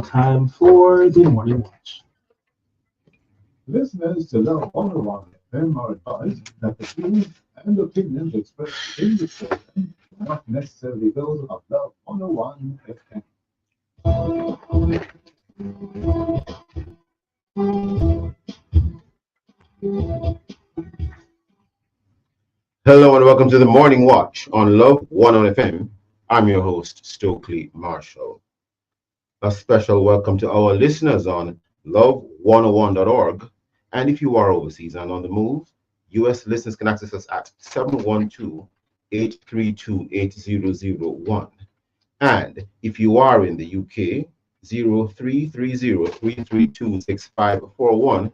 now time for the morning watch. Listeners to Love 101 FM are advised that the views and opinions expressed in this program are not necessarily those of Love 101 FM. Hello and welcome to the Morning Watch on Love 101 FM. I'm your host, Stokeley Marshall. A special welcome to our listeners on love101.org. And if you are overseas and on the move, US listeners can access us at 712-832-8001. And if you are in the UK, 0330-332-6541,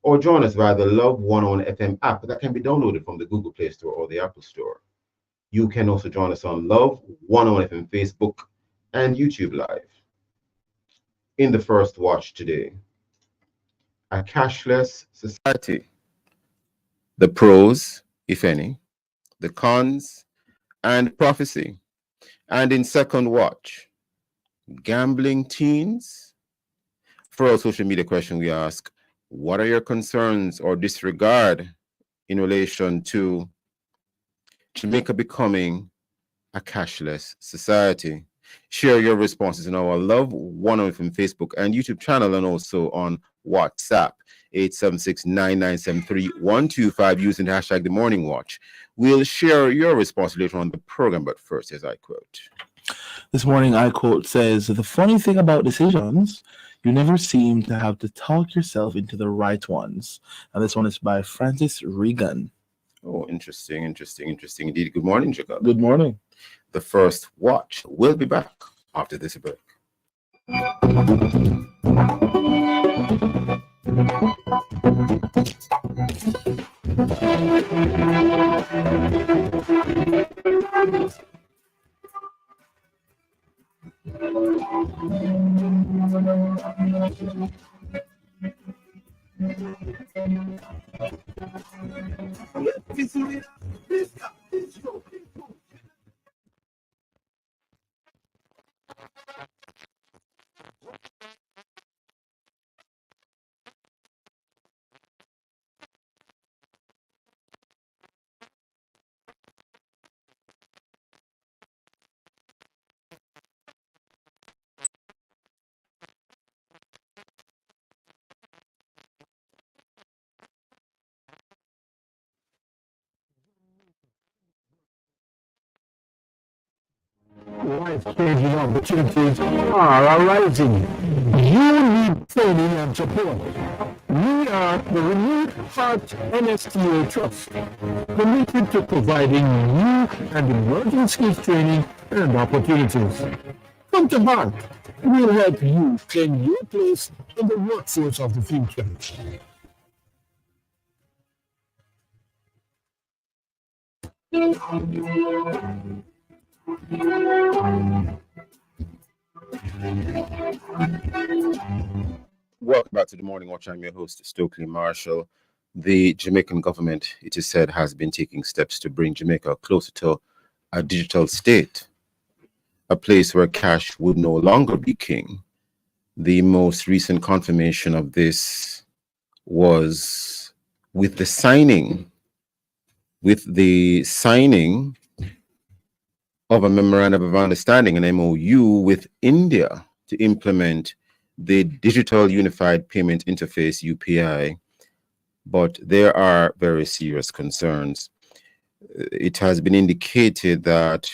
or join us via the Love 101 FM app that can be downloaded from the Google Play Store or the Apple Store. You can also join us on Love 101 FM Facebook and YouTube Live. In the first watch today, a cashless society. The pros, if any, the cons, and prophecy. And in second watch, gambling teens. For our social media question, we ask, what are your concerns or disregard in relation to Jamaica becoming a cashless society? Share your responses in our Love 101 from Facebook and YouTube channel, and also on WhatsApp 876-9973-125 using the hashtag The Morning Watch. We'll share your response later on the program, but first, as I quote. This morning, I quote says, "The funny thing about decisions, you never seem to have to talk yourself into the right ones." And this one is by Francis Regan. Oh, interesting indeed. Good morning, Jacob. Good morning. The first watch will be back after this break. Life-changing opportunities are arising. You need training and support. We are the Renewed Heart NSTA Trust, committed to providing you and emerging skills training and opportunities. Come to Heart. We'll help you claim your place in the workforce of the future. Welcome back to the Morning Watch. I'm your host, Stokeley Marshall. The Jamaican government, it is said, has been taking steps to bring Jamaica closer to a digital state, a place where cash would no longer be king. The most recent confirmation of this was with the signing of a memorandum of understanding, an MOU with India to implement the Digital Unified Payment Interface, UPI, but there are very serious concerns. It has been indicated that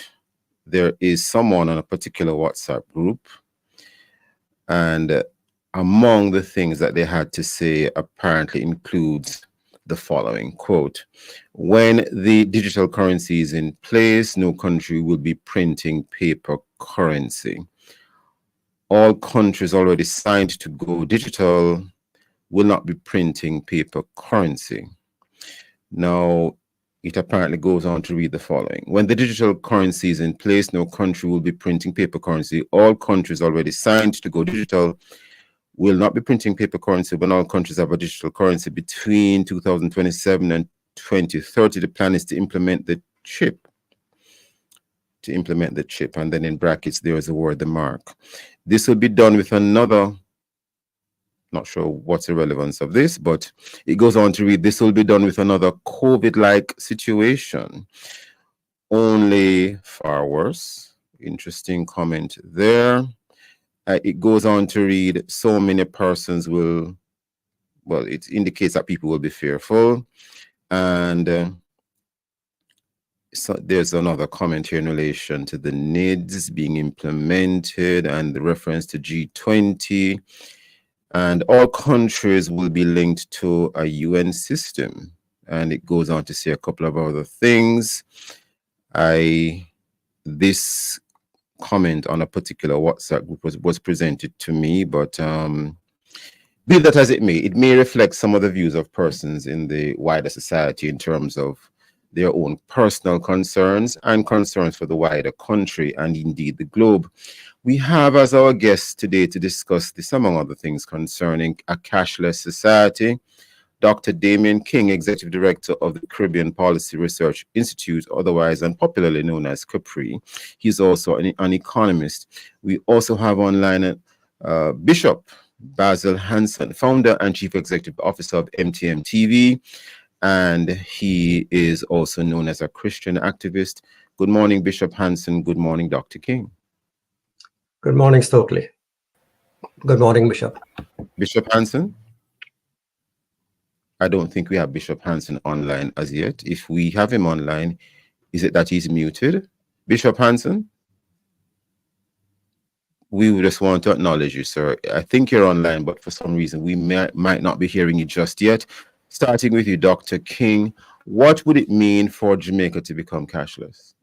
there is someone on a particular WhatsApp group, and among the things that they had to say apparently includes the following, quote, "When the digital currency is in place, no country will be printing paper currency. All countries already signed to go digital will not be printing paper currency." Now, it apparently goes on to read the following. "When the digital currency is in place, no country will be printing paper currency. All countries already signed to go digital will not be printing paper currency when all countries have a digital currency. Between 2027 and 2030, the plan is to implement the chip to implement the chip, and then in brackets there is the word the mark. This will be done with another, not sure what's the relevance of this, but it goes on to read, this will be done with another COVID-like situation, only far worse. Interesting comment there. It goes on to read, so many persons will, well, it indicates that people will be fearful. And so there's another comment here in relation to the NIDS being implemented and the reference to G20. And all countries will be linked to a UN system. And it goes on to say a couple of other things. This comment on a particular WhatsApp group was presented to me, but be that as it may reflect some of the views of persons in the wider society in terms of their own personal concerns and concerns for the wider country and indeed the globe. We have as our guest today to discuss this, among other things, concerning a cashless society, Dr. Damien King, Executive Director of the Caribbean Policy Research Institute, otherwise and popularly known as CAPRI. He's also an economist. We also have online Bishop Basil Hanson, founder and chief executive officer of MTM TV, and he is also known as a Christian activist. Good morning, Bishop Hanson. Good morning, Dr. King. Good morning, Stokeley. Good morning, Bishop. Bishop Hanson? I don't think we have Bishop Hanson online as yet. If we have him online, is it that he's muted? Bishop Hanson? We would just want to acknowledge you, sir. I think you're online, but for some reason we might not be hearing you just yet. Starting with you, Dr. King, what would it mean for Jamaica to become cashless?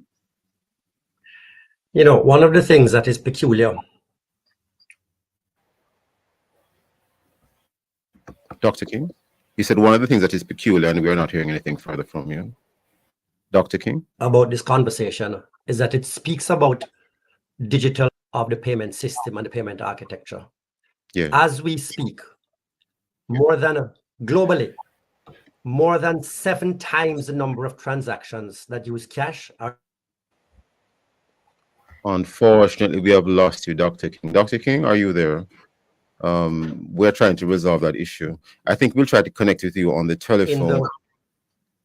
You know, one of the things that is peculiar. Dr. King? You said one of the things that is peculiar, and we are not hearing anything further from you. Dr. King? About this conversation is that it speaks about digital of the payment system and the payment architecture. Yeah. As we speak, globally, more than 7 times the number of transactions that use cash are. Unfortunately, we have lost you, Dr. King. Dr. King, are you there? We're trying to resolve that issue. I think we'll try to connect with you on the telephone.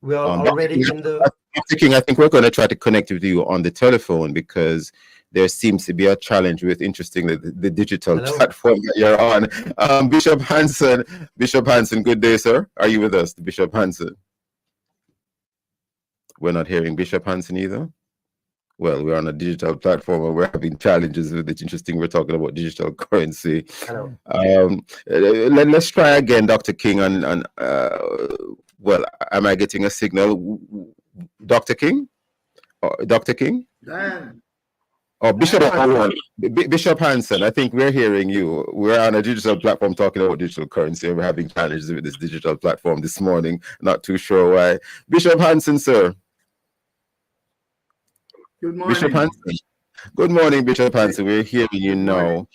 We are already in the. Dr. King, I think we're going to try to connect with you on the telephone because there seems to be a challenge with, interestingly, the digital platform that you're on. Bishop Hanson, good day, sir. Are you with us, Bishop Hanson? We're not hearing Bishop Hanson either. Well, we're on a digital platform and we're having challenges with it. Interesting, we're talking about digital currency. Let's try again, Dr. King. Well, am I getting a signal? Dr. King? Dr. King? Oh, Bishop Hanson, I think we're hearing you. We're on a digital platform talking about digital currency. We're having challenges with this digital platform this morning. Not too sure why. Bishop Hanson, sir. Good morning. Bishop Hanson. Good morning, Bishop Hanson. We're hearing you now.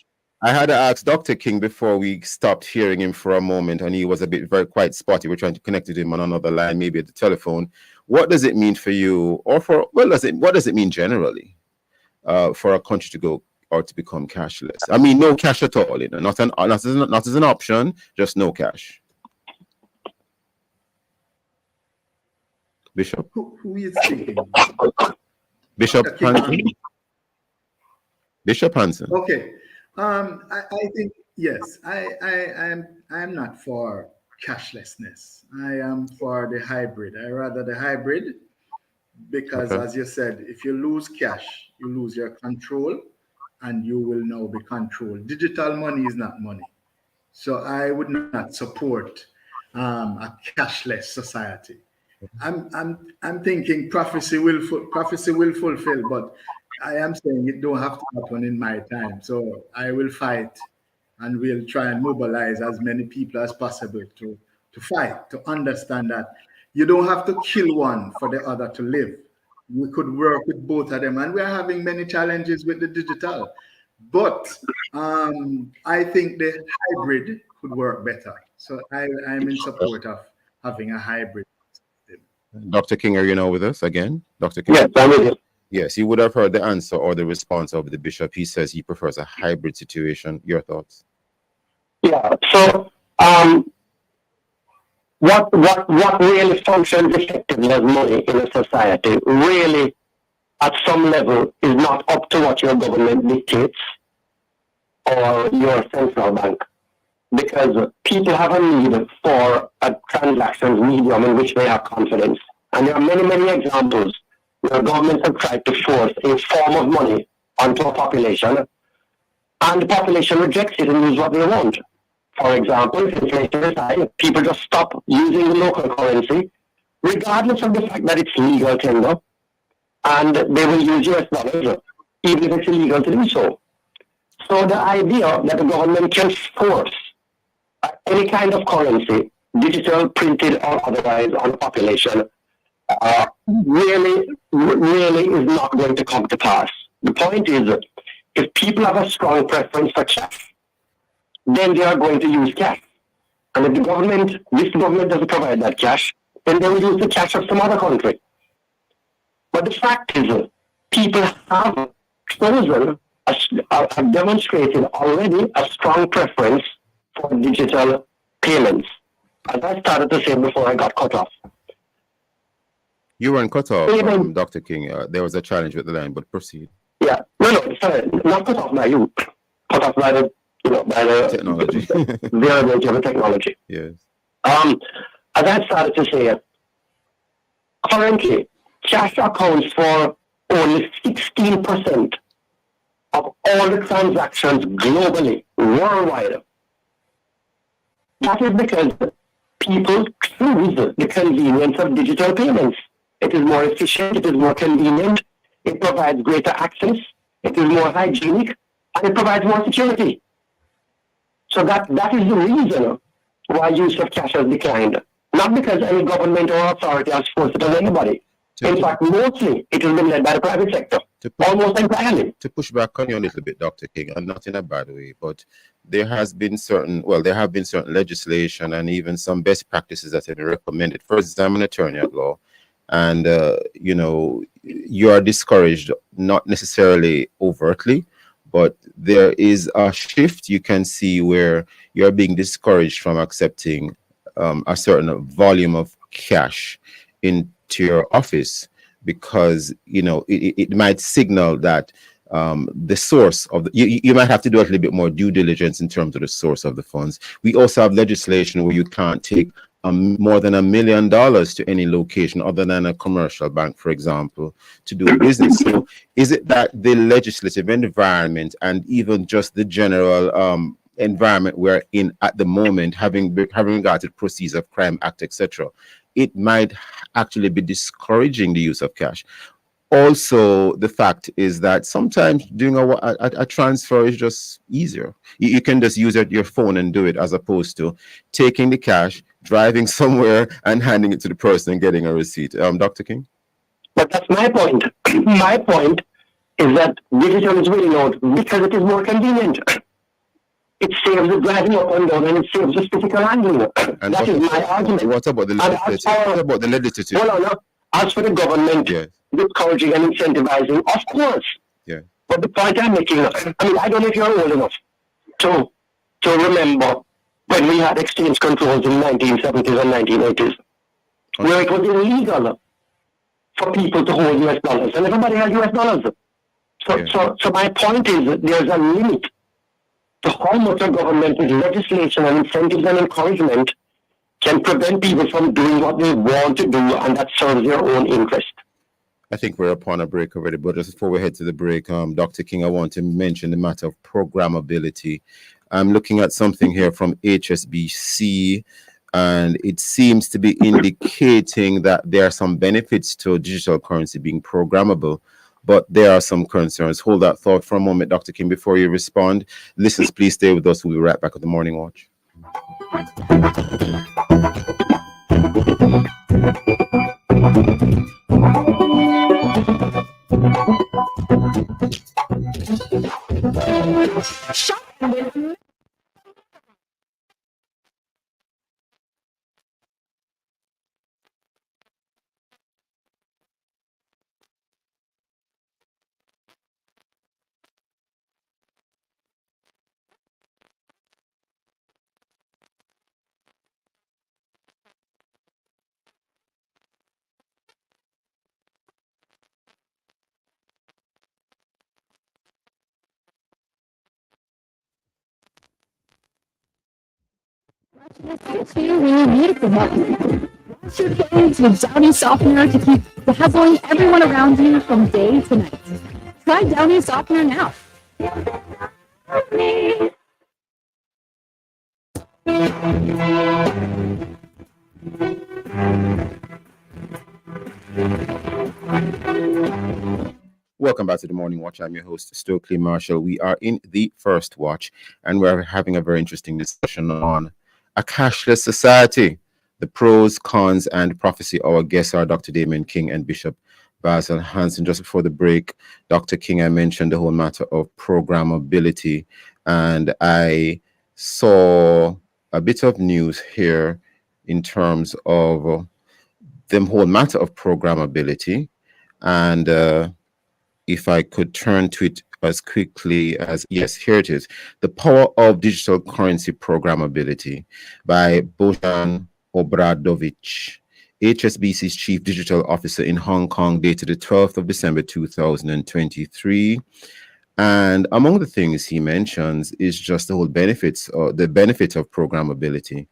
I had to ask Dr. King before we stopped hearing him for a moment, and he was very quite spotty. We're trying to connect with him on another line, maybe at the telephone. What does it mean for you, or what does it mean generally for a country to go or to become cashless? I mean, no cash at all, not as an option, just no cash. Bishop? Who is speaking? Bishop Hanson. Bishop Hanson. Okay. I think yes. I am not for cashlessness. I am for the hybrid. I rather the hybrid because, as you said, if you lose cash, you lose your control, and you will now be controlled. Digital money is not money, so I would not support a cashless society. I'm thinking prophecy will fulfill, but I am saying it don't have to happen in my time. So I will fight, and we'll try and mobilize as many people as possible to fight, to understand that you don't have to kill one for the other to live. We could work with both of them, and we're having many challenges with the digital. But I think the hybrid could work better. So I'm in support of having a hybrid. Dr. King, are you now with us again? Dr. King? Yes, I'm with you. Yes, you would have heard the answer or the response of the bishop. He says he prefers a hybrid situation. Your thoughts? Yeah. So what really functions effectively as money in a society really at some level is not up to what your government dictates or your central bank, because people have a need for a transactions medium in which they have confidence. And there are many, many examples where governments have tried to force a form of money onto a population, and the population rejects it and uses what they want. For example, if inflation is high, people just stop using the local currency, regardless of the fact that it's legal tender, and they will use US dollars, even if it's illegal to do so. So the idea that the government can force any kind of currency, digital, printed, or otherwise, on the population, really is not going to come to pass. The point is, if people have a strong preference for cash, then they are going to use cash. And if this government doesn't provide that cash, then they will use the cash of some other country. But the fact is, people have chosen, have demonstrated already a strong preference for digital payments. As I started to say before I got cut off. You weren't cut off, Dr. King. There was a challenge with the line, but proceed. Yeah, no, sorry, not cut off by you, cut off by the technology, variability of the technology. Yes. As I started to say, currently, cash accounts for only 16% of all the transactions globally, worldwide. That is because people choose the convenience of digital payments. It is more efficient, it is more convenient, it provides greater access, it is more hygienic, and it provides more security. So that is the reason why use of cash has declined. Not because any government or authority has forced it on anybody. In fact, mostly it has been led by the private sector, almost entirely. To push back on you a little bit, Dr. King, and not in a bad way, but there have been certain legislation and even some best practices that have been recommended. For example, I'm an attorney at law, and you are discouraged, not necessarily overtly, but there is a shift you can see where you're being discouraged from accepting a certain volume of cash into your office, because it might signal that the source of you might have to do a little bit more due diligence in terms of the source of the funds. We also have legislation where you can't take more than $1 million to any location other than a commercial bank, for example, to do business. So is it that the legislative environment and even just the general environment we're in at the moment, having regard to the Proceeds of Crime Act, etc., it might actually be discouraging the use of cash? Also, the fact is that sometimes doing a transfer is just easier. You can just use your phone and do it, as opposed to taking the cash, driving somewhere, and handing it to the person and getting a receipt. Dr. King? But that's my point. My point is that digital is winning out because it is more convenient. It saves the driving up and down, and it saves the physical handling. And that is my argument. What about the legislative? Hold on. As for the government, yes, discouraging and incentivizing, of course. Yeah. But the point I'm making, I don't know if you're old enough to remember when we had exchange controls in the 1970s and 1980s, where it was illegal for people to hold US dollars, and everybody had US dollars. So my point is that there's a limit to how much a government with legislation and incentives and encouragement can prevent people from doing what they want to do, and that serves their own interest. I think we're upon a break already, but just before we head to the break, Dr. King, I want to mention the matter of programmability. I'm looking at something here from HSBC, and it seems to be indicating that there are some benefits to digital currency being programmable, but there are some concerns. Hold that thought for a moment, Dr. King, before you respond. Listeners, please stay with us. We'll be right back with the Morning Watch. Thank you. We need beautiful help. Wash your clothes with Downy Softener to keep dazzling everyone around you from day to night. Try Downy Softener now. Welcome back to the Morning Watch. I'm your host, Stokeley Marshall. We are in the first watch, and we're having a very interesting discussion on a cashless society, the pros, cons, and prophecy. Our guests are Dr. Damien King and Bishop Basil Hanson. Just before the break, Dr. King, I mentioned the whole matter of programmability, and I saw a bit of news here in terms of the whole matter of programmability, and if I could turn to it as quickly as, yes, here it is. The Power of Digital Currency Programmability by Bojan Obradovic, HSBC's Chief Digital Officer in Hong Kong, dated the 12th of December 2023. And among the things he mentions is just the whole benefits, or the benefit of programmability.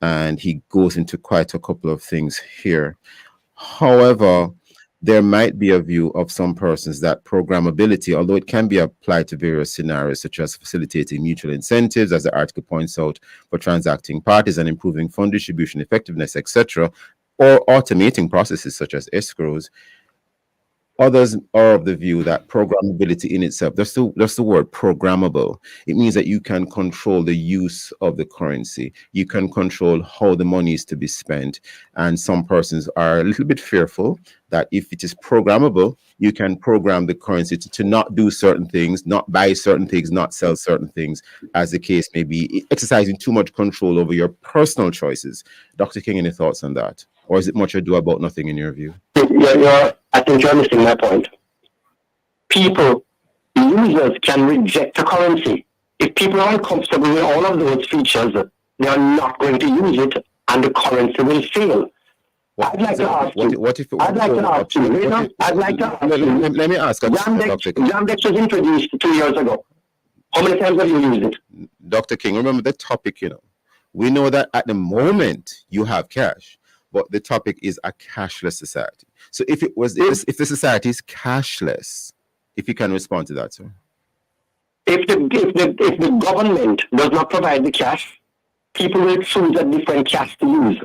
And he goes into quite a couple of things here. However, there might be a view of some persons that programmability, although it can be applied to various scenarios, such as facilitating mutual incentives, as the article points out, for transacting parties and improving fund distribution effectiveness, etc., or automating processes such as escrows. Others are of the view that programmability in itself, that's the word programmable. It means that you can control the use of the currency. You can control how the money is to be spent. And some persons are a little bit fearful that if it is programmable, you can program the currency to not do certain things, not buy certain things, not sell certain things, as the case may be, exercising too much control over your personal choices. Dr. King, any thoughts on that? Or is it much ado about nothing in your view? I think you're missing my point. People, users can reject a currency. If people are uncomfortable with all of those features, they are not going to use it, and the currency will fail. I'd like to ask you. Let me ask. Yandex was introduced 2 years ago. How many times have you used it? Dr. King, remember the topic, we know that at the moment you have cash, but the topic is a cashless society. So if the society is cashless, if you can respond to that, sir. If the government does not provide the cash, people will choose a different cash to use.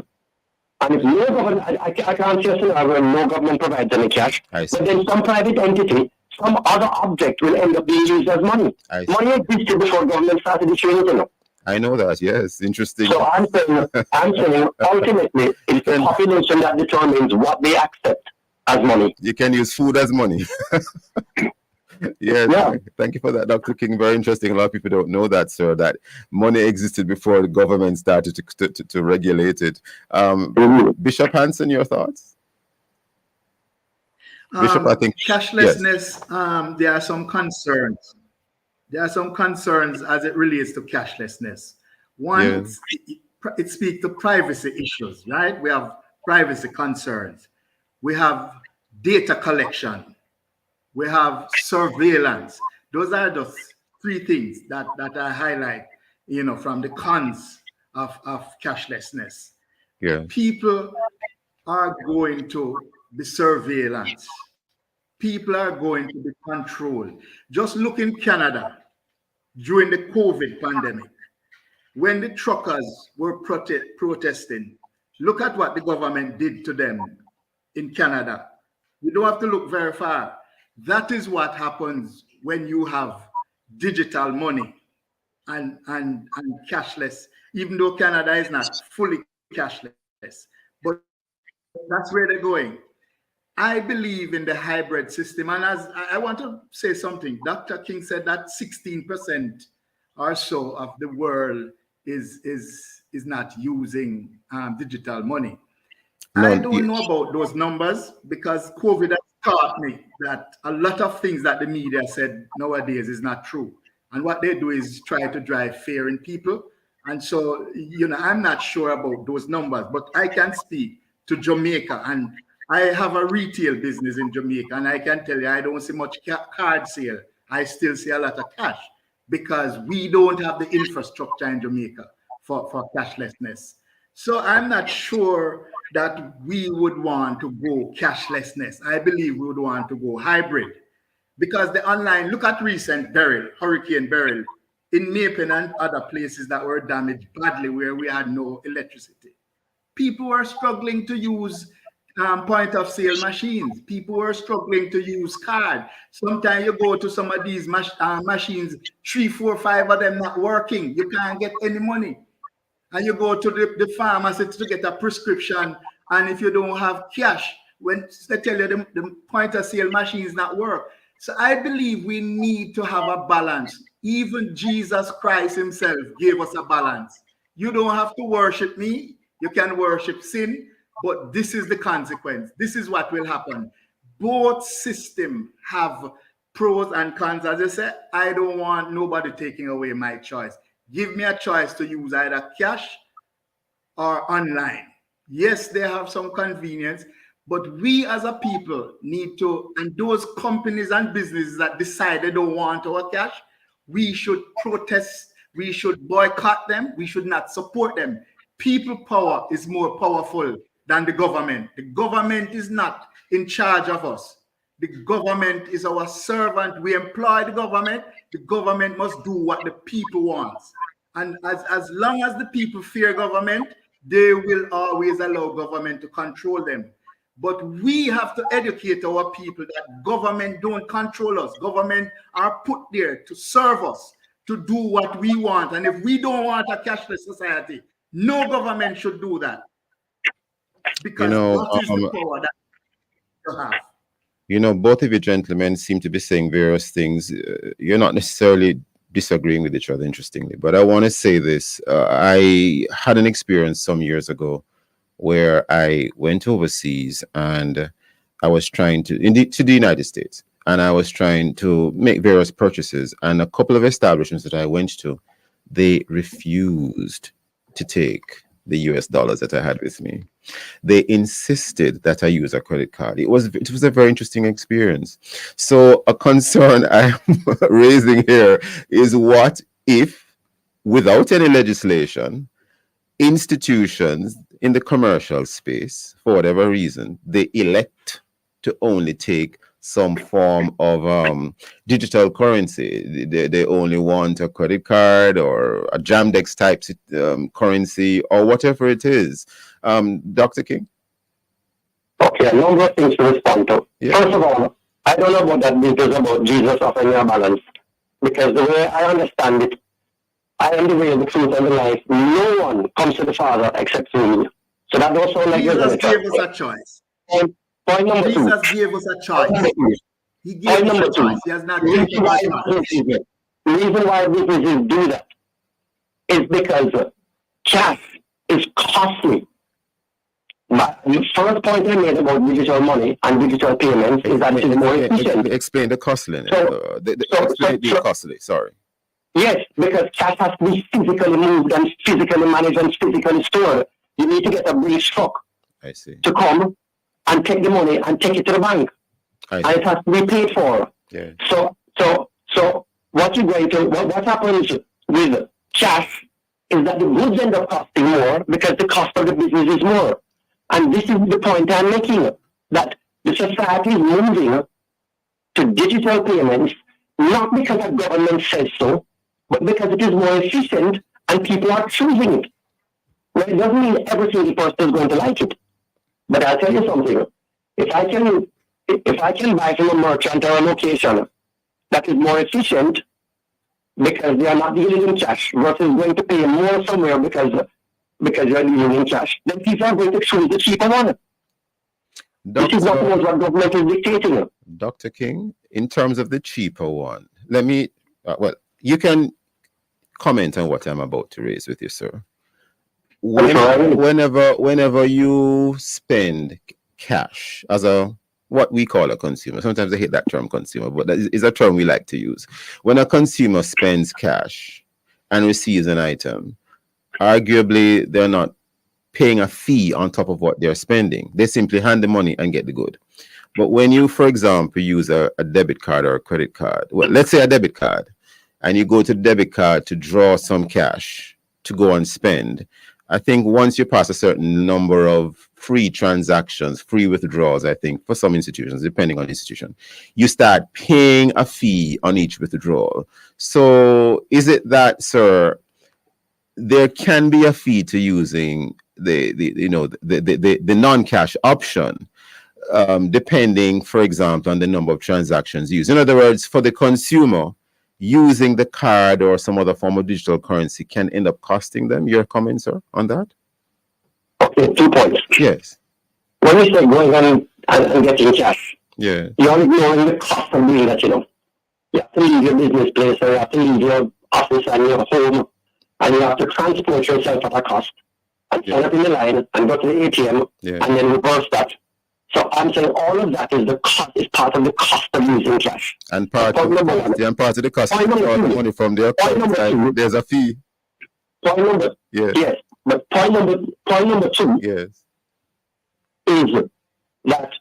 And if no government, I can't see a scenario where no government provides any cash, but then some private entity, some other object will end up being used as money. Money existed before government started issuing it. I know that, yes. Interesting. So I'm saying ultimately, it's the population that determines what they accept as money. You can use food as money. Yeah. Thank you for that, Dr. King. Very interesting. A lot of people don't know that, sir, that money existed before the government started to regulate it. Bishop Hanson, your thoughts? Bishop, I think cashlessness, yes. There are some concerns. There are some concerns as it relates to cashlessness. One, it speaks to privacy issues, right? We have privacy concerns. We have data collection. We have surveillance. Those are the three things that I highlight, from the cons of cashlessness. Yeah. People are going to be surveillance. People are going to be controlled. Just look in Canada during the COVID pandemic, when the truckers were protesting. Look at what the government did to them in Canada. You don't have to look very far. That is what happens when you have digital money and cashless, even though Canada is not fully cashless. But that's where they're going. I believe in the hybrid system. And as I want to say something, Dr. King said that 16% or so of the world is not using digital money. No, I don't know about those numbers because COVID has taught me that a lot of things that the media said nowadays is not true. And what they do is try to drive fear in people. And so, I'm not sure about those numbers, but I can speak to Jamaica, and I have a retail business in Jamaica, and I can tell you I don't see much card sale. I still see a lot of cash because we don't have the infrastructure in Jamaica for cashlessness. So I'm not sure that we would want to go cashlessness. I believe we would want to go hybrid because the online, look at recent Hurricane Beryl in Mapen and other places that were damaged badly where we had no electricity. People were struggling to use point of sale machines. People were struggling to use card. Sometimes you go to some of these machines, 3, 4, 5 of them not working. You can't get any money. And you go to the pharmacy to get a prescription. And if you don't have cash, when they tell you the point of sale machines not work. So I believe we need to have a balance. Even Jesus Christ himself gave us a balance. You don't have to worship me. You can worship sin. But this is the consequence. This is what will happen. Both systems have pros and cons. As I said, I don't want nobody taking away my choice. Give me a choice to use either cash or online. Yes, they have some convenience, but we as a people need to, and those companies and businesses that decide they don't want our cash, we should protest, we should boycott them, we should not support them. People power is more powerful than the government. The government is not in charge of us. The government is our servant. We employ the government. The government must do what the people want. And as long as the people fear government, they will always allow government to control them. But we have to educate our people that government don't control us. Government are put there to serve us, to do what we want. And if we don't want a cashless society, no government should do that. Because that is the power that you have. You know, both of you gentlemen seem to be saying various things. You're not necessarily disagreeing with each other, interestingly. But I want to say this. I had an experience some years ago where I went overseas and I was trying to the United States, and I was trying to make various purchases. And a couple of establishments that I went to, they refused to take the US dollars that I had with me. They insisted that I use a credit card. It was a very interesting experience. So a concern I'm raising here is, what if, without any legislation, institutions in the commercial space, for whatever reason, they elect to only take some form of digital currency. They only want a credit card or a Jamdex type currency or whatever it is. Dr. King? Okay, a number of things to respond to. Yeah. First of all, I don't know what that business about Jesus offering a balance, because the way I understand it, I am the way, the truth, and the life. No one comes to the Father except through me. So that don't sound like Jesus gave us a choice. Point number two. Jesus gave us a choice. He gave us a choice. He has not The taken us a choice. reason why businesses do that is because cash is costly. But the first point I made about digital money and digital payments is that it is more efficient. Explain the costly. Explain the costly, sorry. Yes, because cash has to be physically moved and physically managed and physically stored. You need to get a big truck to come and take the money and take it to the bank. And it has to be paid for. Yeah. So what you're going to, what happens with cash is that the goods end up costing more because the cost of the business is more. And this is the point I'm making, that the society is moving to digital payments, not because the government says so, but because it is more efficient and people are choosing it. Well, it doesn't mean every single person is going to like it. But I'll tell you something. If I can buy from a merchant or a location that is more efficient because they are not dealing in cash versus going to pay more somewhere because you're dealing in cash, then people are going to choose the cheaper one. This is not what government is dictating. Dr. King, in terms of the cheaper one, let me, you can comment on what I'm about to raise with you, sir. Whenever you spend cash as what we call a consumer, sometimes I hate that term consumer, but that is a term we like to use. When a consumer spends cash and receives an item, arguably they're not paying a fee on top of what they're spending. They simply hand the money and get the good. But when you, for example, use a debit card or a credit card, well, let's say a debit card, and you go to the debit card to draw some cash to go and spend. I think once you pass a certain number of free transactions, free withdrawals, I think for some institutions, depending on the institution, you start paying a fee on each withdrawal. So is it that, sir, there can be a fee to using the non-cash option, depending, for example, on the number of transactions used? In other words, for the consumer, using the card or some other form of digital currency can end up costing them. Your comments, sir, on that? Okay, 2 points. Yes. When you say going on and getting cash, Yeah. you're ignoring the cost of doing that, you know. You have to leave your business place, or you have to leave your office and your home, and you have to transport yourself at a cost, and stand up in the line and go to the ATM, and then reverse that. So I'm saying all of that is the cost, is part of the cost of using cash. And part of the cost of the money from their account, there's a fee. Point number, yes. But point number 2 is that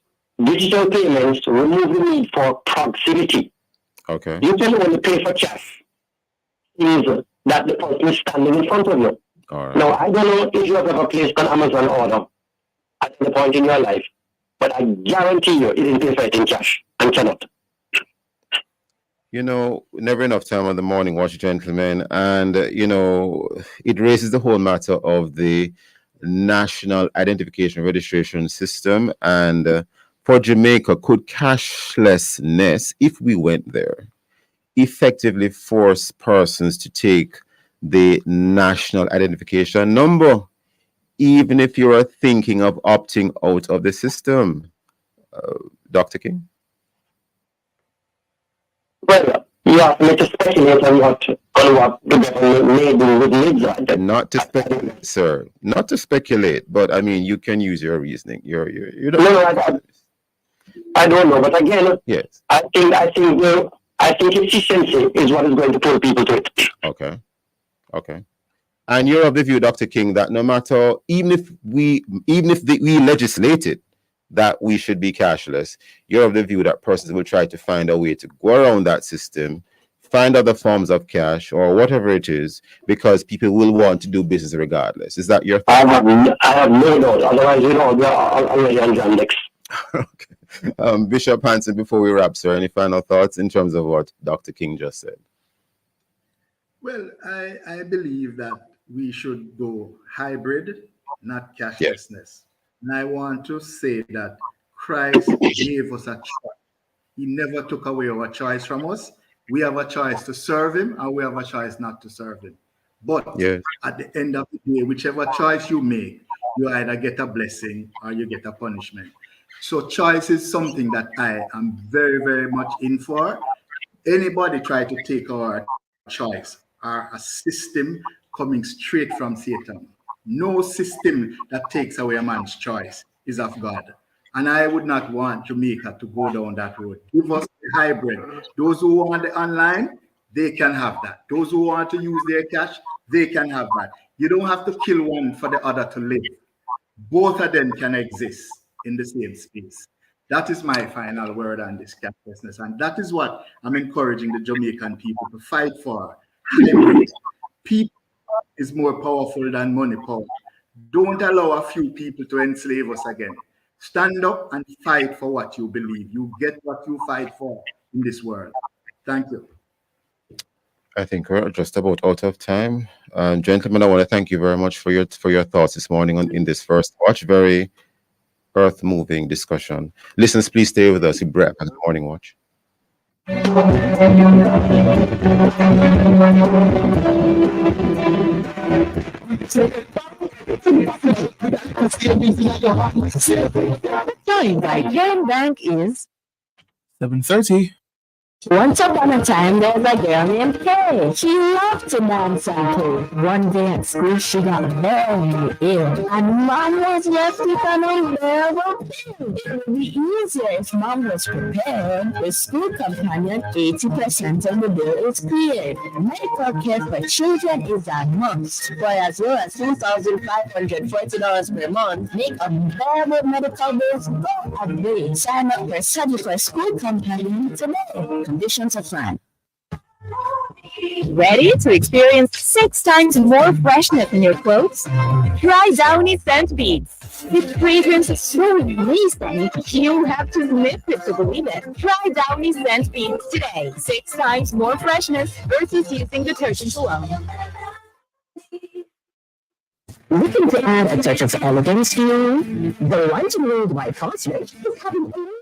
digital payments remove the need for proximity. Okay. You can only pay for cash is that the person is standing in front of you. All right. Now, I don't know if you have ever placed an Amazon order at the point in your life, but I guarantee you, it didn't pay for it in cash and cannot. You know, never enough time on the morning watch, gentlemen. And, it raises the whole matter of the National Identification Registration System. And for Jamaica, could cashlessness, if we went there, effectively force persons to take the national identification number, even if you are thinking of opting out of the system? Dr. King? Well, you have me to speculate on what the government may do with NIDS. Not to speculate, sir. Not to speculate, but I mean, you can use your reasoning. You don't. No, I don't know, but again, yes, I think efficiency is what is going to pull people to it. Okay. And you're of the view, Dr. King, that no matter, even if we legislated that we should be cashless, you're of the view that persons will try to find a way to go around that system, find other forms of cash or whatever it is, because people will want to do business regardless. Is that your thought? I have no doubt. Otherwise, we are already on Jandex. Okay. Bishop Hanson, before we wrap, sir, any final thoughts in terms of what Dr. King just said? Well, I believe that we should go hybrid, not cashlessness. Yes. And I want to say that Christ gave us a choice. He never took away our choice from us. We have a choice to serve him, and we have a choice not to serve him. But at the end of the day, whichever choice you make, you either get a blessing or you get a punishment. So choice is something that I am very, very much in for. Anybody try to take our choice or a system coming straight from Satan. No system that takes away a man's choice is of God. And I would not want Jamaica to go down that road. Give us the hybrid. Those who want the online, they can have that. Those who want to use their cash, they can have that. You don't have to kill one for the other to live. Both of them can exist in the same space. That is my final word on this cashlessness. And that is what I'm encouraging the Jamaican people to fight for. Hybrid. People is more powerful than money power. Don't allow a few people to enslave us again. Stand up and fight for what you believe. You get what you fight for in this world. Thank you. I think we're just about out of time. Gentlemen, I want to thank you very much for your thoughts this morning in this first watch. Very earth-moving discussion. Listeners, please stay with us. We'll be back on the morning watch. Nigerian bank is 7:30. Once upon a time, there was a girl named Kay. She loved to dance and play. One day at school, she got very ill, and Mom was left with an unbearable bill. It would be easier if Mom was prepared. With school companion, 80% of the bill is cleared. Medical care for children is a must. For as low as $2,540 per month, make unbearable medical bills go away. Sign up for Study for School Companion today. Conditions apply. Ready to experience 6 times more freshness in your clothes? Try Downy Scent Beads. With fragrance so amazing, you have to sniff it to believe it. Try Downy Scent Beads today. 6 times more freshness versus using detergent alone. Looking to add a touch of elegance to your room? The Lunch and Road by Fosterage is having a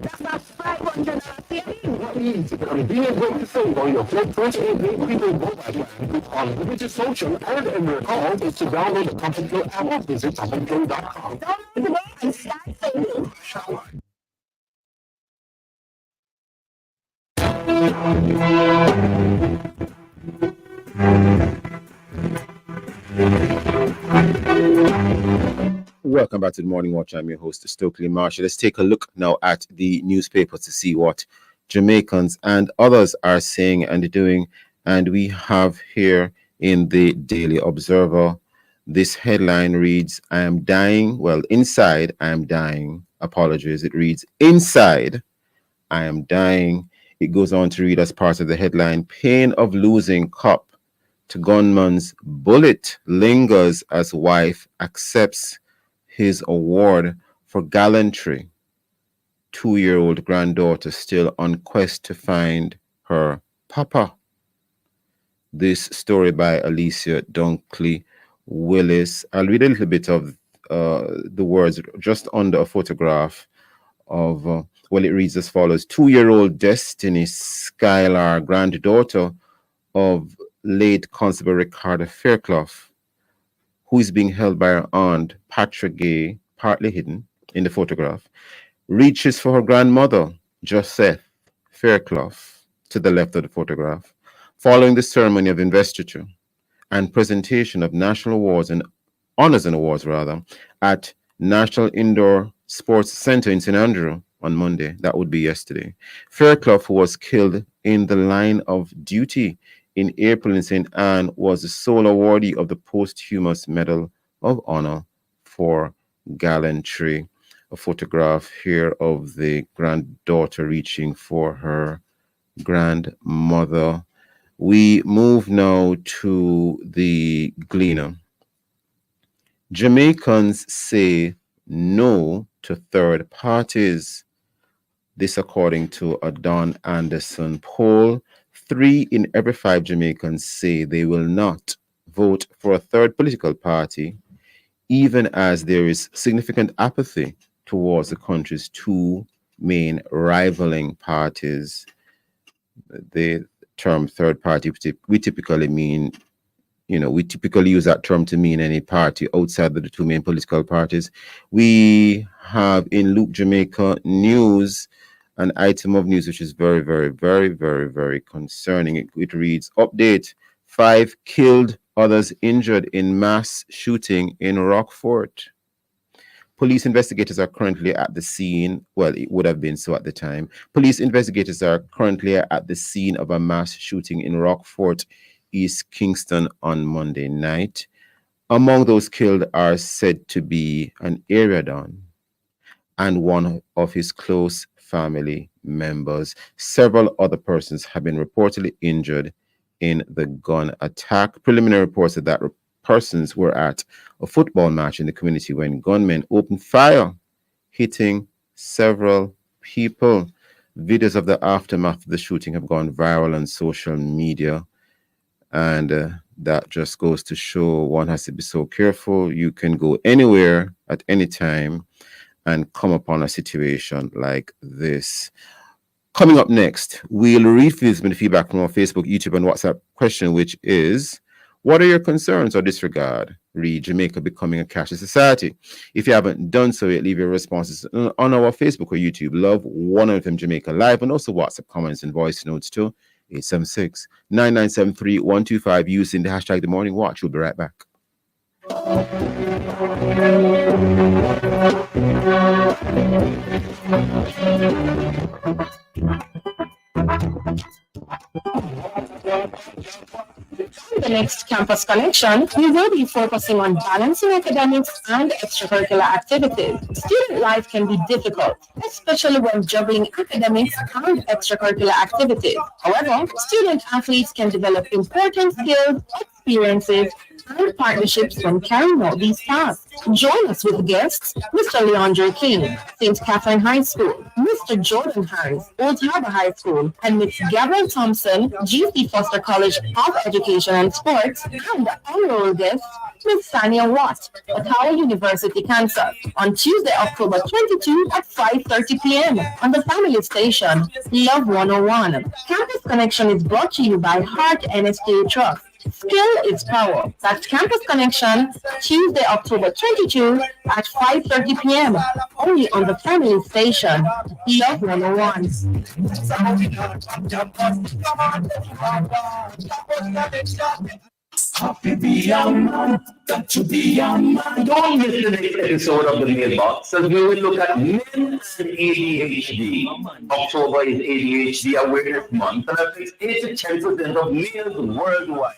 That's not $500 saving. What means being able to save on your Flip 28 prepaid mobile plan with unlimited social and Emerald calls is to download the Comfortable app or visit comfortable.com. Download today and start saving. Shower. Welcome back to the Morning Watch. I'm your host, Stokeley Marshall. Let's take a look now at the newspaper to see what Jamaicans and others are saying and doing. And we have here in the Daily Observer, this headline reads, I am dying. Well, inside, I am dying. Apologies. It reads, inside, I am dying. It goes on to read as part of the headline, pain of losing cop to gunman's bullet lingers as wife accepts his award for gallantry. 2-year-old granddaughter still on quest to find her papa. This story by Alicia Dunkley Willis. I'll read a little bit of the words just under a photograph of, well, it reads as follows. 2-year-old Destiny Skylar, granddaughter of late Constable Ricardo Fairclough, who is being held by her aunt, Patra Gay, partly hidden in the photograph, reaches for her grandmother, Josette Fairclough, to the left of the photograph, following the ceremony of investiture and presentation of national awards and honors and awards, at National Indoor Sports Center in St. Andrew on Monday. That would be yesterday. Fairclough, who was killed in the line of duty in April in St. Anne, was the sole awardee of the posthumous Medal of Honor for gallantry. A photograph here of the granddaughter reaching for her grandmother. We move now to the Gleaner. Jamaicans say no to third parties. This according to a Don Anderson poll. 3 in every 5 Jamaicans say they will not vote for a third political party, even as there is significant apathy towards the country's 2 main rivaling parties. The term third party, we typically mean, we typically use that term to mean any party outside of the 2 main political parties. We have in Luke Jamaica News an item of news which is very, very, very, very, very concerning. It reads, update, 5 killed, others injured in mass shooting in Rockfort. Police investigators are currently at the scene. Well, it would have been so at the time. Police investigators are currently at the scene of a mass shooting in Rockfort, East Kingston on Monday night. Among those killed are said to be an area don and one of his close family members. Several other persons have been reportedly injured in the gun attack. Preliminary reports said that persons were at a football match in the community when gunmen opened fire, hitting several people. Videos of the aftermath of the shooting have gone viral on social media, and that just goes to show one has to be so careful. You can go anywhere at any time and come upon a situation like this. Coming up next, we'll revisit the feedback from our Facebook, YouTube, and WhatsApp question, which is, what are your concerns or disregard read Jamaica Becoming a Cashless Society. If you haven't done so yet, leave your responses on our Facebook or YouTube. Love 1FM Jamaica Live, and also WhatsApp comments and voice notes to 876-9973-125 using the hashtag The Morning Watch. We'll be right back. The next Campus Connection, we will be focusing on balancing academics and extracurricular activities. Student life can be difficult, especially when juggling academics and extracurricular activities. However, student athletes can develop important skills, experiences, and partnerships when carrying out these tasks. Join us with guests, Mr. Leandre King, St. Catherine High School, Mr. Jordan Harris, Old Harbor High School, and Ms. Gabrielle Thompson, GC Foster College of Education and Sports, and honorable guest, Ms. Sania Watt, Ottawa University, Kansas, on Tuesday, October 22 at 5:30 p.m. on the family station, Love 101. Campus Connection is brought to you by Heart NSTA Trust. Skill is power. That's Campus Connection, Tuesday, October 22 at 5:30 p.m. only on the family station, Love 101. Happy be young man, got to be young man. Don't miss the next episode of the Mailbox as we will look at men and ADHD. October is ADHD Awareness Month and affects 8 to 10% of males worldwide.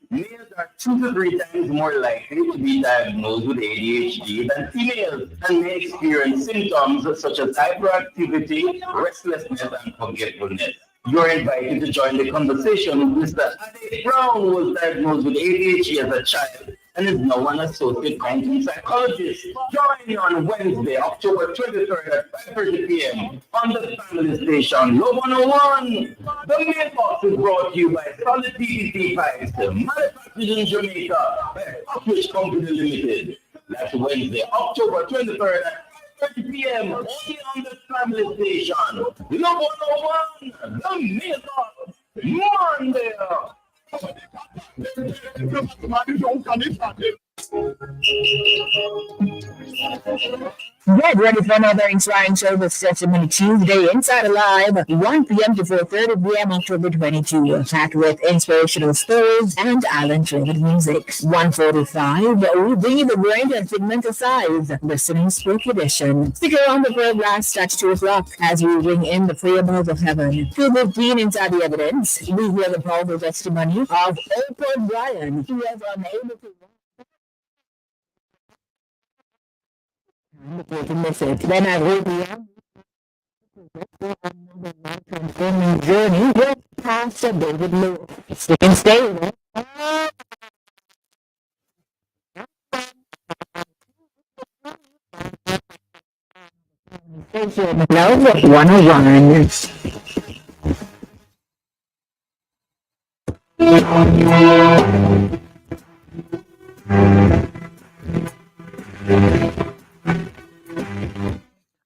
Males are 2 to 3 times more likely to be diagnosed with ADHD than females and may experience symptoms such as hyperactivity, restlessness, and forgetfulness. You're invited to join the conversation with Mr. Ade Brown, who was diagnosed with ADHD as a child and is now an associate counseling psychologist. Join me on Wednesday, October 23rd at 5:30 p.m. on the family station, Love 101. The Mailbox is brought to you by Solid PVC Pipes, manufactured in Jamaica by Stokeley Company Limited. That's Wednesday, October 23rd at 5:30 p.m. only on the family station, Love 101. The Mailbox, Monday. Get ready for another inspiring service Testimony Tuesday inside Alive, 1 p.m. to 4:30 p.m. October 22, packed with inspirational stories and island-related music. 1:45, we bring you the brain and segment aside, listening spoke edition. Stick around the broadcast at 2 o'clock as we bring in the preambles of heaven. 2:15 inside the evidence, we hear the powerful testimony of Oprah Bryan, who was unable to then I will be on transforming journey with Pastor David Lewis. Stick and stay with us. Love 101.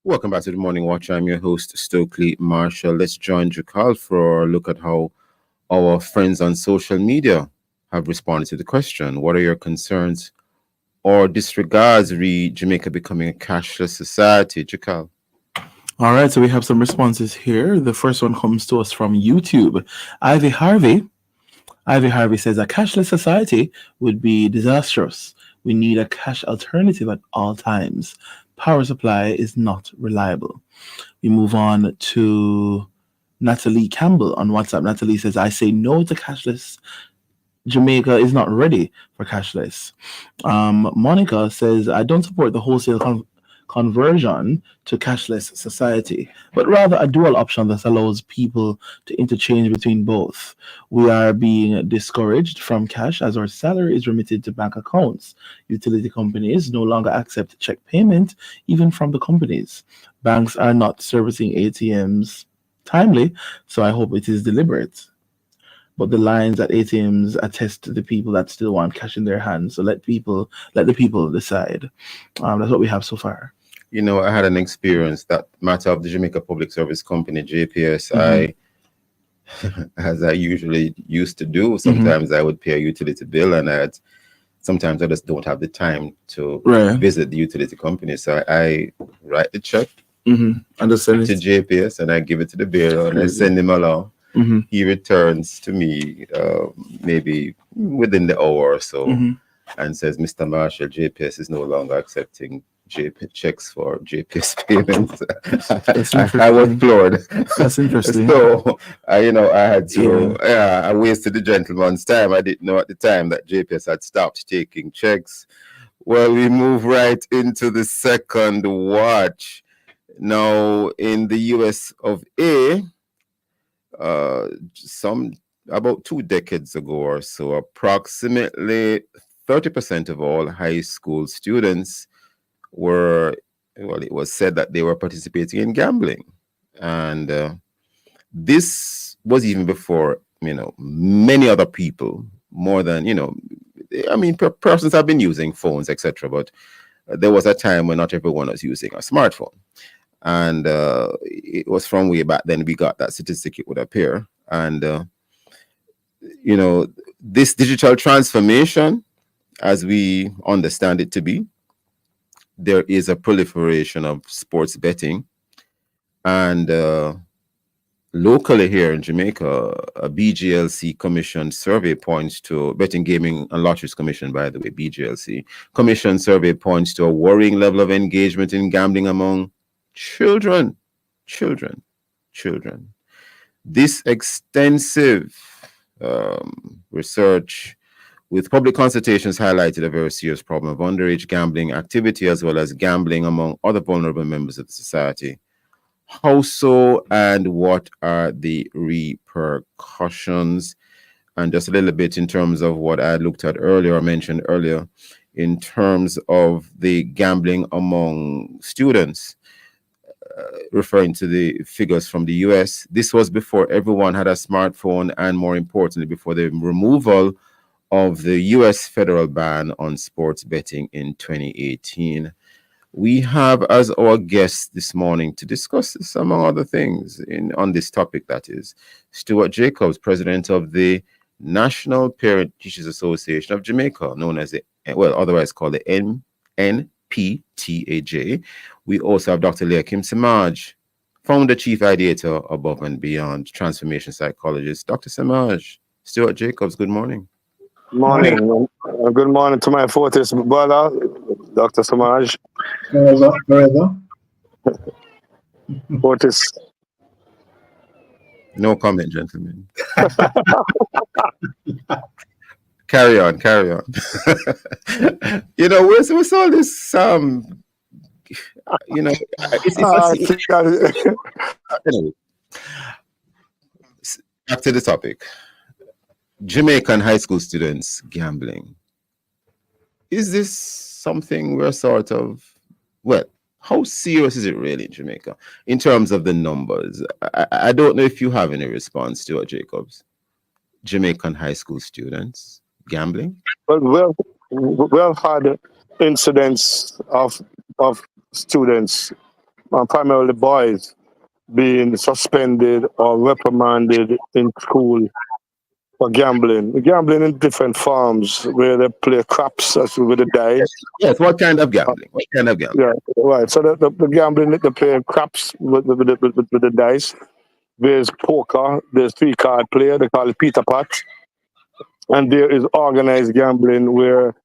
Welcome back to the Morning Watch. I'm your host, Stokeley Marshall. Let's join Jakal for a look at how our friends on social media have responded to the question. What are your concerns or disregards re Jamaica becoming a cashless society? Jakal. All right, so we have some responses here. The first one comes to us from YouTube. Ivy Harvey says a cashless society would be disastrous. We need a cash alternative at all times. Power supply is not reliable. We move on to Natalie Campbell on WhatsApp. Natalie says, I say no to cashless. Jamaica is not ready for cashless. Monica says, I don't support the wholesale conversion to cashless society, but rather a dual option that allows people to interchange between both. We are being discouraged from cash as our salary is remitted to bank accounts. Utility companies no longer accept check payment, even from the companies. Banks are not servicing ATMs timely, so I hope it is deliberate. But the lines at ATMs attest to the people that still want cash in their hands. So let the people decide. That's what we have so far. You know, I had an experience, that matter of the Jamaica Public Service Company, JPS. As I usually used to do, sometimes I would pay a utility bill and I had sometimes I just don't have the time to Right. visit the utility company. So I write the check Understand to it. JPS and I give it to the bearer and I send him along. He returns to me maybe within the hour or so and says, Mr. Marshall, JPS is no longer accepting checks for JPS payments. I was floored. That's interesting. So, I had to, I wasted the gentleman's time. I didn't know at the time that JPS had stopped taking checks. Well, we move right into the second watch. Now, in the US of A, about 2 decades ago or so, approximately 30% of all high school students it was said that they were participating in gambling. And this was even before, many other people, more than, persons have been using phones, etc. But there was a time when not everyone was using a smartphone. And it was from way back then we got that statistic, it would appear. And, this digital transformation, as we understand it to be, there is a proliferation of sports betting. And locally here in Jamaica, a BGLC commissioned survey points to Betting, Gaming and Lotteries Commission, by the way, BGLC commission survey points to a worrying level of engagement in gambling among children. This extensive research with public consultations highlighted a very serious problem of underage gambling activity as well as gambling among other vulnerable members of the society. How so, and what are the repercussions? And just a little bit in terms of what I looked at earlier, or mentioned earlier, in terms of the gambling among students, referring to the figures from the US. This was before everyone had a smartphone, and more importantly, before the removal of the US federal ban on sports betting in 2018. We have as our guest this morning to discuss this, among other things, on this topic, that is, Stuart Jacobs, president of the National Parent Teachers Association of Jamaica, known as otherwise called the NPTAJ. We also have Dr. Leakim Samaj, founder, chief ideator, Above and Beyond, transformation psychologist. Dr. Samaj, Stuart Jacobs, good morning. Morning. Good morning to my Fortis brother, Dr. Samaj. Forever. Fortis. No comment, gentlemen. Carry on. With all this, anyway, back to the topic. Jamaican high school students gambling. Is this something we're sort of, how serious is it really in Jamaica in terms of the numbers? I don't know if you have any response to it, Jacobs. Jamaican high school students gambling? Well, we've had incidents of students, primarily boys, being suspended or reprimanded in school for gambling in different forms, where they play craps with the dice. Yes, what kind of gambling? Yeah, right. So the gambling, they play craps with the dice. There's poker, there's 3-card play, they call it Peter Pat. And there is organized gambling where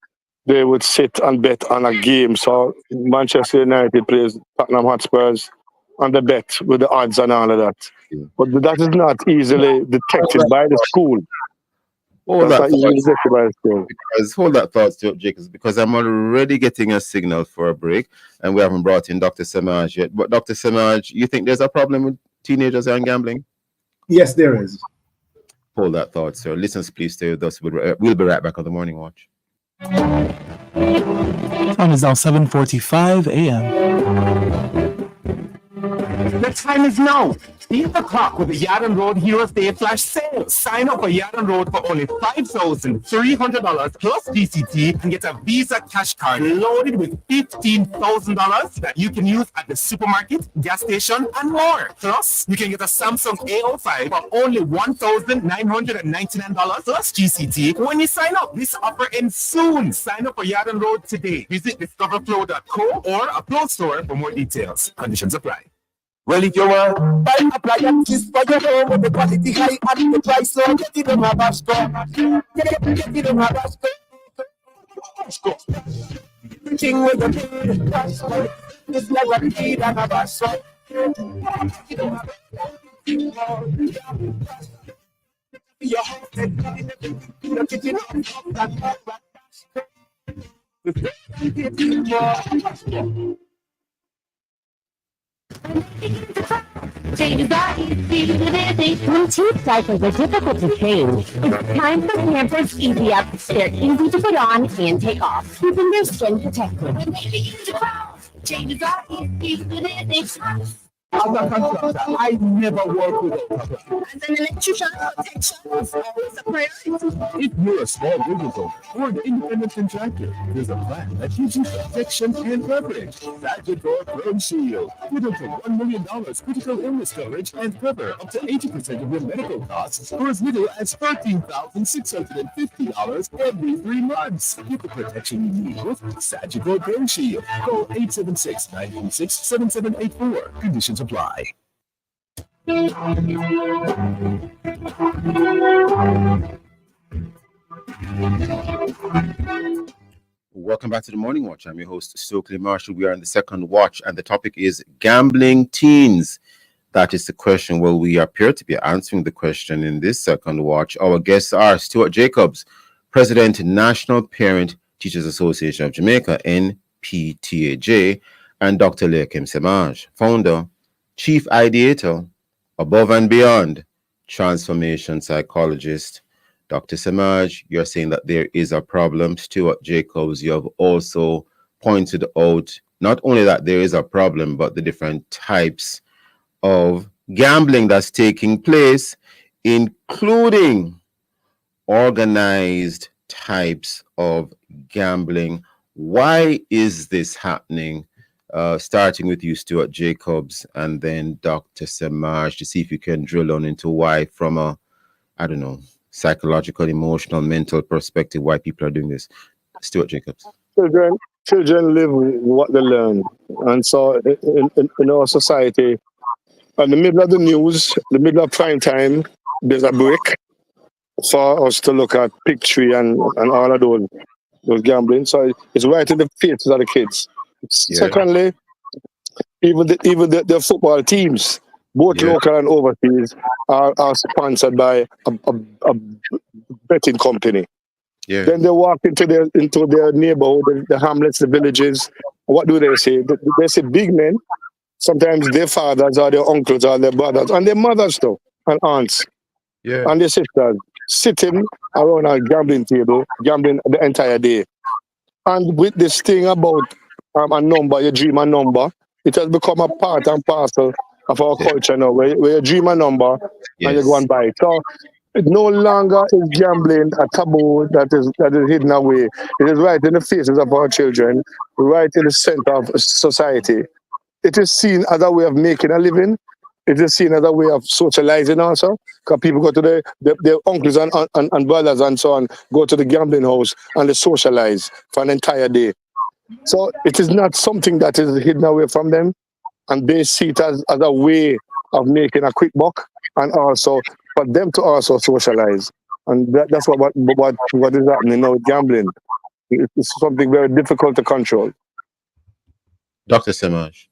they would sit and bet on a game. So Manchester United plays Tottenham Hotspurs on the bet with the odds and all of that. Yeah. But that is not easily detected by the school. Hold that thought, Stuart Jacobs, because I'm already getting a signal for a break, and we haven't brought in Dr. Samaj yet. But Dr. Samaj, you think there's a problem with teenagers and gambling? Yes, there is. Hold that thought, sir. Listeners, please stay with us. We'll be right back on the Morning Watch. Time is now 7:45 a.m. The time is now. Beat the clock with the Yadon Road Heroes Day Flash Sale. Sign up for Yadon Road for only $5,300 plus DCT and get a Visa cash card loaded with $15,000 that you can use at the supermarket, gas station, and more. Plus, you can get a Samsung A05 for only $1,999 plus GCT when you sign up. This offer ends soon. Sign up for Yadon Road today. Visit discoverflow.co or a Flow store for more details. Conditions apply. Well, if you want buy appliances for your home with the quality high and the price low, get it on Habasco. Get it on Habasco. Everything with the price low. It's never need on Habasco. Your house and you're getting When teeth diapers are difficult to change, it's time for Pampers Easy Up. They're easy to put on and take off, keeping their skin protected. Changes are easy to as a contractor, I never work with a contractor. As an electrician, protection is always a priority. If you're a small business owner or an independent contractor, there's a plan that gives you protection and coverage. Sagittor Chrome Shield. With up to $1 million critical illness coverage and cover up to 80% of your medical costs for as little as $13,650 every 3 months. Get the protection you need with Sagittor Chrome Shield. Call 876-926-7784. Conditions apply. Welcome back to the Morning Watch. I'm your host, Stokeley Marshall. We are in the second watch, and the topic is gambling teens. That is the question. Well, we appear to be answering the question in this second watch. Our guests are Stuart Jacobs, President, National Parent Teachers Association of Jamaica, NPTAJ, and Dr. Leakim Semaj, founder, Chief Ideator, Above and Beyond, Transformation Psychologist. Dr. Semaj, you're saying that there is a problem. Stuart Jacobs, you have also pointed out not only that there is a problem, but the different types of gambling that's taking place, including organized types of gambling. Why is this happening? Starting with you, Stuart Jacobs, and then Dr. Semaj, to see if you can drill on into why, from a, I don't know, psychological, emotional, mental perspective, why people are doing this. Stuart Jacobs. Children live what they learn. And so in our society, in the middle of the news, the middle of prime time, there's a break for us to look at Pictree and all of those gambling. So it's right in the faces of the kids. Yeah. Secondly, even the football teams, both local and overseas, are sponsored by a betting company. Yeah. Then they walk into their neighborhood, the hamlets, the villages. What do they say? They say big men, sometimes their fathers or their uncles or their brothers and their mothers too, and aunts, and their sisters, sitting around a gambling table, gambling the entire day. And with this thing about a number, you dream a number, it has become a part and parcel of our culture now, where you dream a number and you go and buy it. So it no longer is gambling a taboo that is hidden away. It is right in the faces of our children, right in the center of society. It is seen as a way of making a living. It is seen as a way of socializing also, because people go to their uncles and brothers and so on, go to the gambling house and they socialize for an entire day. So it is not something that is hidden away from them, and they see it as a way of making a quick buck, and also for them to also socialize. And that's what is happening now with gambling. It's something very difficult to control. Dr. Semaj.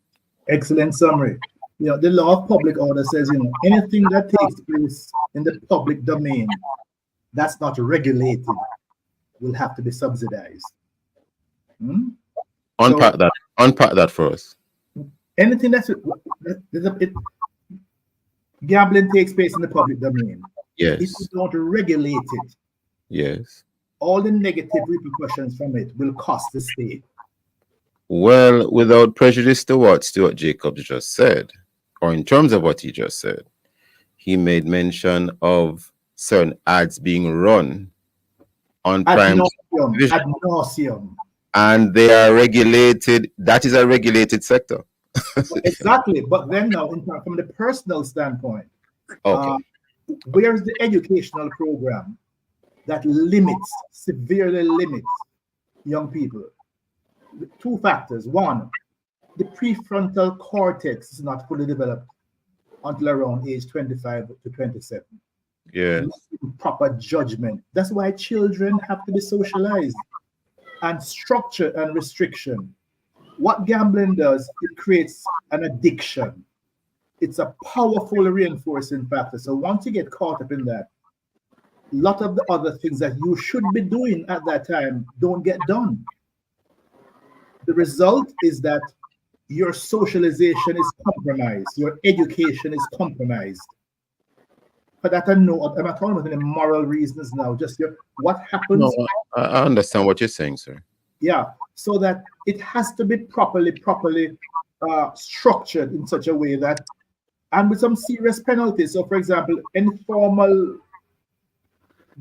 Excellent summary. The law of public order says, anything that takes place in the public domain that's not regulated will have to be subsidized. Unpack that for us. Anything gambling takes place in the public domain. Yes. If you don't regulate it, yes, all the negative repercussions from it will cost the state. Well, without prejudice to what Stuart Jacobs just said, or in terms of what he just said, he made mention of certain ads being run on Ad prime nauseum, television, ad nauseum. and they are regulated. That is a regulated sector. Exactly. But then now, from the personal standpoint, Okay. where's the educational program that severely limits young people? Two factors. One, the prefrontal cortex is not fully developed until around age 25 to 27. Yeah. Proper judgment. That's why children have to be socialized, and structure and restriction. What gambling does, it creates an addiction. It's a powerful reinforcing factor. So once you get caught up in that, a lot of the other things that you should be doing at that time don't get done. The result is that your socialization is compromised, your education is compromised. But that I'm not talking about any moral reasons now, just what happens. No, I understand what you're saying, sir. Yeah, so that it has to be properly structured in such a way that, and with some serious penalties. So, for example, informal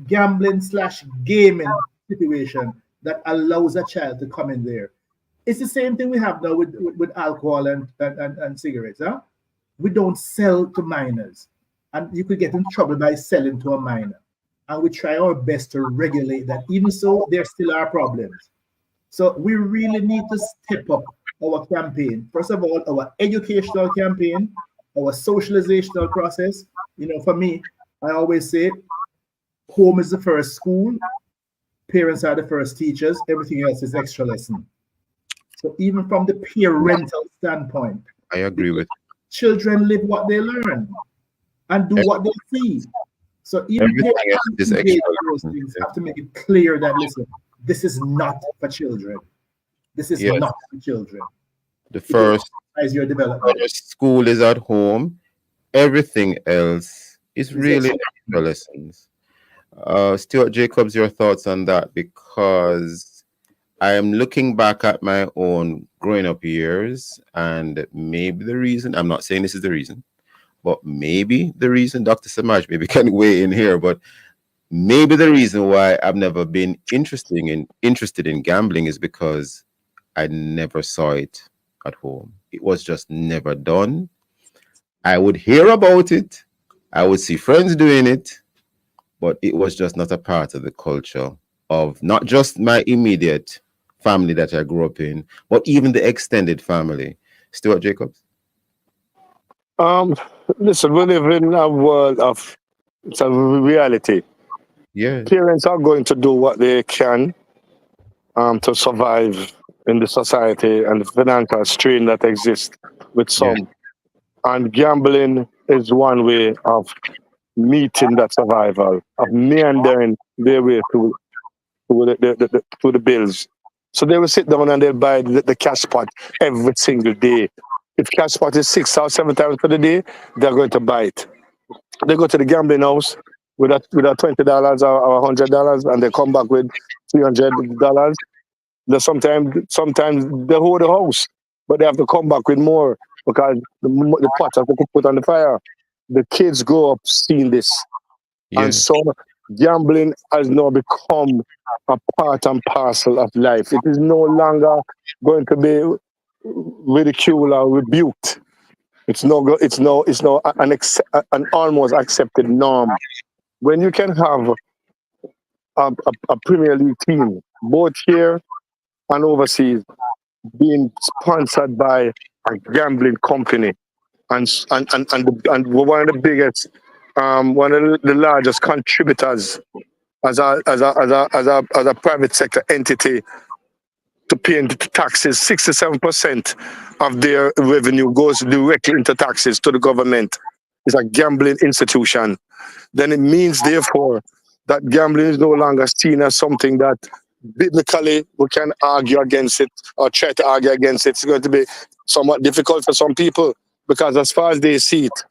gambling / gaming situation that allows a child to come in there. It's the same thing we have now with alcohol and cigarettes. Huh? We don't sell to minors, and you could get in trouble by selling to a minor. And we try our best to regulate that. Even so, there still are problems. So we really need to step up our campaign. First of all, our educational campaign, our socializational process. You know, for me, I always say, home is the first school, parents are the first teachers, everything else is extra lesson. So even from the parental standpoint, I agree with children live what they learn and do what they see. So even parents have to make it clear that, listen, this is not for children. This is not for children. The first as your development. School is at home. Everything else is really extra lessons. Stuart Jacobs, your thoughts on that? Because I am looking back at my own growing up years, and maybe the reason, I'm not saying this is the reason, but maybe the reason, Dr. Samaj maybe can weigh in here, but maybe the reason why I've never been interested in gambling is because I never saw it at home. It was just never done. I would hear about it. I would see friends doing it, but it was just not a part of the culture of not just my immediate family that I grew up in, but even the extended family. Stuart Jacobs? Listen, we live in a world of, it's a reality. Yeah. Parents are going to do what they can to survive in the society and the financial strain that exists with some. Yeah. And gambling is one way of meeting that survival, of meandering their way through the bills. So they will sit down and they'll buy the cash pot every single day. If cash pot is 6 or 7 times for the day, they're going to buy it. They go to the gambling house with a $20 or $100, and they come back with $300. Sometimes they hold the house, but they have to come back with more because the pot has to be put on the fire. The kids grow up seeing this, and so gambling has now become a part and parcel of life. It is no longer going to be ridiculed or rebuked. It's now an almost accepted norm. When you can have a Premier League team, both here and overseas, being sponsored by a gambling company, and one of the biggest, one of the largest contributors as a private sector entity to paying taxes. 67% of their revenue goes directly into taxes to the government. It's a gambling institution. Then it means, therefore, that gambling is no longer seen as something that biblically we can argue against it or try to argue against it. It's going to be somewhat difficult for some people because as far as they see it,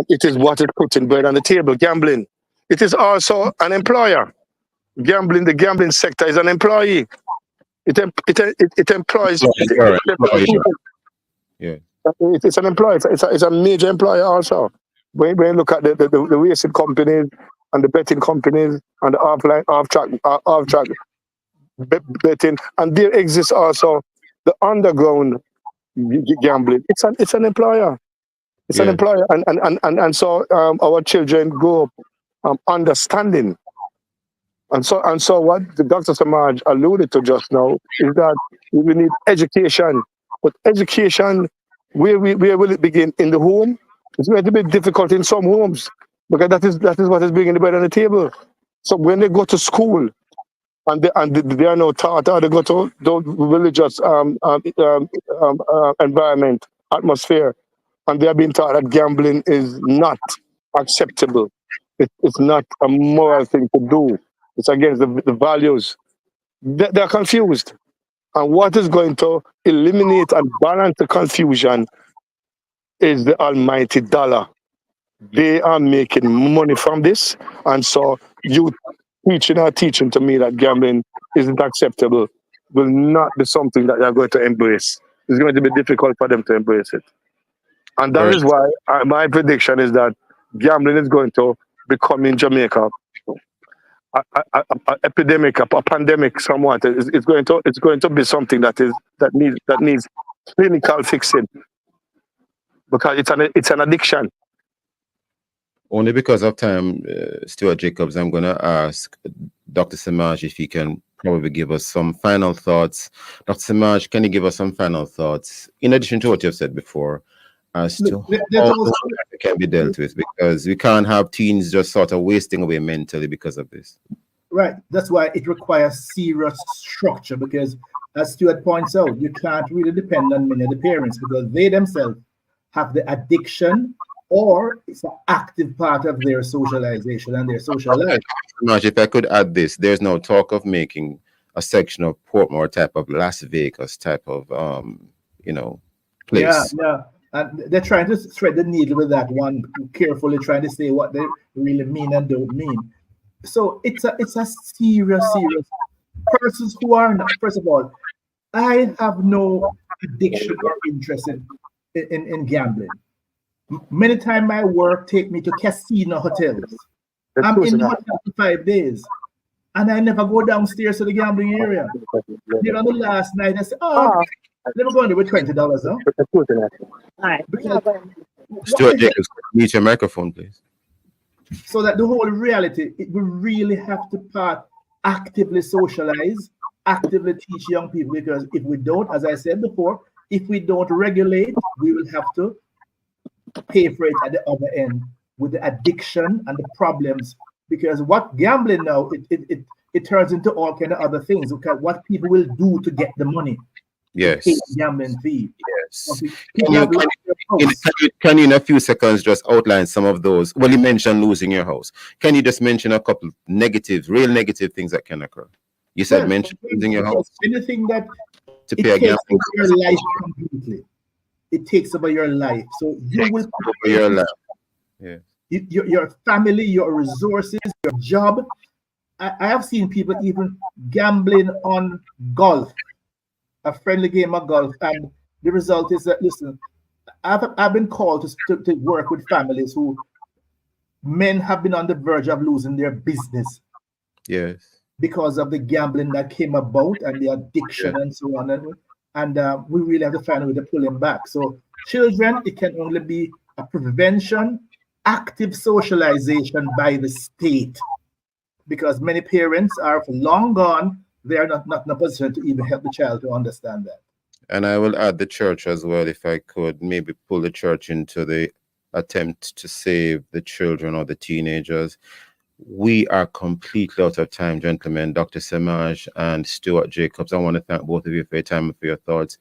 it is what is putting bread on the table, gambling. It is also an employer. Gambling, the gambling sector is an employee. It employs people. Yeah. It's an employer. It's a major employer also. When you look at the racing companies and the betting companies and the off track betting, and there exists also the underground gambling. It's an employer. It's an Yeah. employer, and so our children grow up understanding. And so what the Dr. Samaj alluded to just now is that we need education. But education, where will it begin? In the home? It's going to be difficult in some homes because that is what is bringing the bread on the table. So when they go to school and they are now taught how to go to the religious environment, atmosphere, and they are being taught that gambling is not acceptable. It's not a moral thing to do. It's against the values. They're confused. And what is going to eliminate and balance the confusion is the almighty dollar. They are making money from this. And so you teaching to me that gambling isn't acceptable will not be something that they're going to embrace. It's going to be difficult for them to embrace it. And that Very is why my prediction is that gambling is going to become in Jamaica a epidemic, a pandemic somewhat. It's going to be something that needs clinical fixing because it's an addiction. Only because of time, Stuart Jacobs, I'm going to ask Dr. Samaj if he can probably give us some final thoughts. Dr. Samaj, can you give us some final thoughts, in addition to what you've said before, as to how it can be dealt with? Because we can't have teens just sort of wasting away mentally because of this. Right. That's why it requires serious structure, because as Stuart points out, you can't really depend on many of the parents because they themselves have the addiction or it's an active part of their socialization and their social life. Samaj, if I could add this, there's no talk of making a section of Portmore type of Las Vegas type of, place. Yeah. And they're trying to thread the needle with that one, carefully trying to say what they really mean and don't mean. So it's a serious persons who are not. First of all, I have no addiction or interest in gambling. Many times my work take me to casino hotels. I'm in the hotel for 5 days, and I never go downstairs to the gambling area. Then on the last night, I said, let me go in there with $20, huh? Stuart Jacobs, mute your microphone, please. So that the whole reality, we really have to actively socialize, actively teach young people, because if we don't, as I said before, if we don't regulate, we will have to pay for it at the other end with the addiction and the problems. Because what gambling now, it turns into all kind of other things. Because what people will do to get the money. Yes. To pay the gambling fee. Yes. Can you in a few seconds just outline some of those? Well, you mentioned losing your house. Can you just mention a couple real negative things that can occur? You said mention losing your house. Anything that to pay a gambling your life completely. It takes over your life. So you will over your life. Yeah. Your family, your resources, your job. I have seen people even gambling on golf, a friendly game of golf, and the result is that, listen, I've been called to work with families who men have been on the verge of losing their business. Yes. Because of the gambling that came about and the addiction and so on. And we really have to find a way to pull them back. So children, it can only be a prevention, active socialization by the state. Because many parents are long gone, they are not in a position to even help the child to understand that. And I will add the church as well, if I could maybe pull the church into the attempt to save the children or the teenagers. We are completely out of time, gentlemen. Dr. Samaj and Stuart Jacobs, I want to thank both of you for your time and for your thoughts.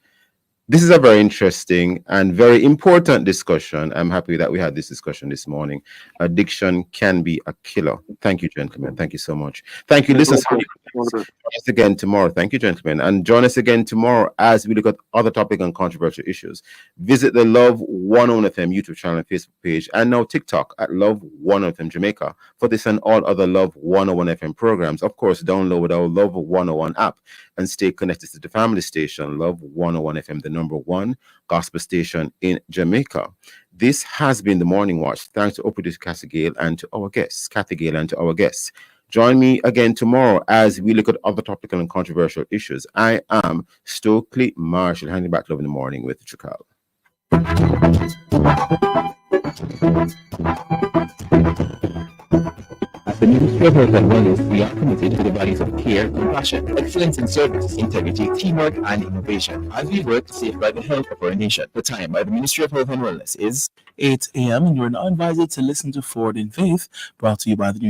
This is a very interesting and very important discussion. I'm happy that we had this discussion this morning. Addiction can be a killer. Thank you, gentlemen. Thank you so much. Thank you, listeners. Join us again tomorrow. Thank you, gentlemen. And join us again tomorrow as we look at other topic and controversial issues. Visit the Love 101 FM YouTube channel and Facebook page, and now TikTok at Love 101 FM Jamaica for this and all other Love 101 FM programs. Of course, download our Love 101 app and stay connected to the family station, Love 101 FM, the number one gospel station in Jamaica. This has been the Morning Watch. Thanks to producer Kathy Gale and to our guests. Join me again tomorrow as we look at other topical and controversial issues. I am Stokeley Marshall, handing back Love in the Morning with Chakal. As the Ministry of Health and Wellness, we are committed to the values of care, compassion, excellence in service, integrity, teamwork, and innovation as we work to safeguard the health of our nation. The time by the Ministry of Health and Wellness is 8 a.m. and you are now invited to listen to Forward in Faith, brought to you by the New